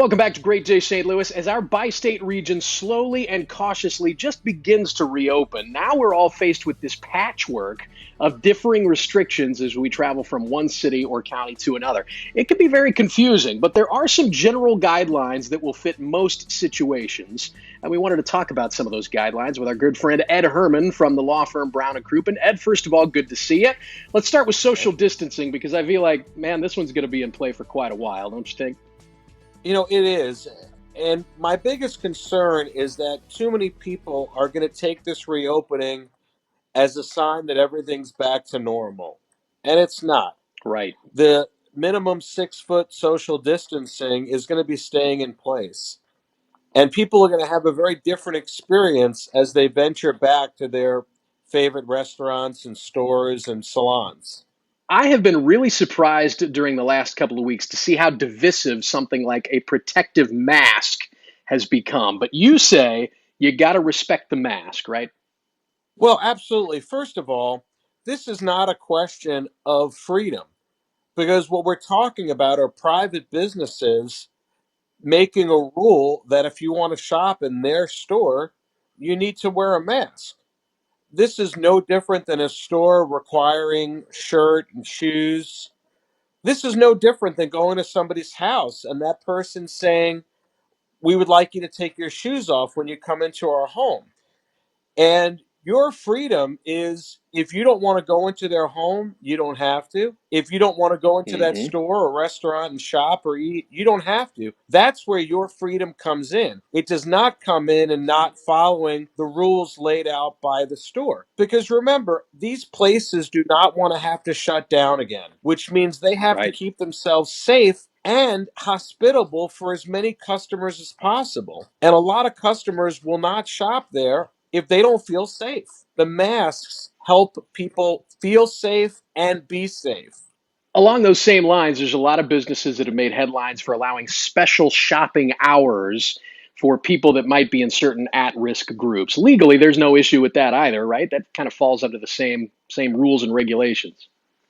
Welcome back to Great Day St. Louis. As our bi-state region slowly and cautiously just begins to reopen, now we're all faced with this patchwork of differing restrictions as we travel from one city or county to another. It can be very confusing, but there are some general guidelines that will fit most situations. And we wanted to talk about some of those guidelines with our good friend Ed Herman from the law firm Brown and Crouppen. Ed, first of all, good to see you. Let's start with social distancing because I feel like, man, this one's going to be in play for quite a while, don't you think? It is. And my biggest concern is that too many people are going to take this reopening as a sign that everything's back to normal. And it's not. Right. The minimum 6 foot social distancing is going to be staying in place. And people are going to have a very different experience as they venture back to their favorite restaurants and stores and salons. I have been really surprised during the last couple of weeks to see how divisive something like a protective mask has become. But you say you got to respect the mask, right? Well, absolutely. First of all, this is not a question of freedom, because what we're talking about are private businesses making a rule that if you want to shop in their store, you need to wear a mask. This is no different than a store requiring shirt and shoes. This is no different than going to somebody's house and that person saying, "We would like you to take your shoes off when you come into our home." And your freedom is, if you don't want to go into their home, you don't have to. If you don't want to go into that Hmm. store or restaurant and shop or eat, you don't have to. That's where your freedom comes in. It does not come in and not following the rules laid out by the store. Because remember, these places do not want to have to shut down again, which means they have to Right. keep themselves safe and hospitable for as many customers as possible. And a lot of customers will not shop there if they don't feel safe. The masks help people feel safe and be safe. Along those same lines, there's a lot of businesses that have made headlines for allowing special shopping hours for people that might be in certain at-risk groups. Legally, there's no issue with that either, right? That kind of falls under the same rules and regulations.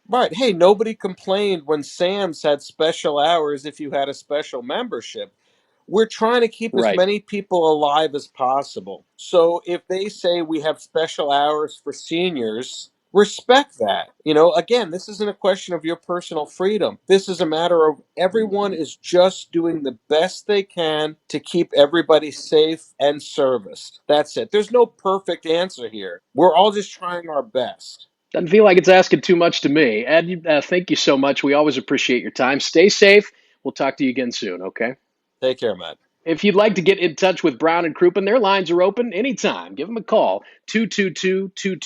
Right. Hey, nobody complained when Sam's had special hours if you had a special membership. We're trying to keep as Right. many people alive as possible. So if they say we have special hours for seniors, respect that. Again, this isn't a question of your personal freedom. This is a matter of everyone is just doing the best they can to keep everybody safe and serviced. That's it. There's no perfect answer here. We're all just trying our best. Doesn't feel like it's asking too much to me. Ed, thank you so much. We always appreciate your time. Stay safe. We'll talk to you again soon, okay? Take care, Matt. If you'd like to get in touch with Brown and Crouppen, their lines are open anytime. Give them a call, 222 2222.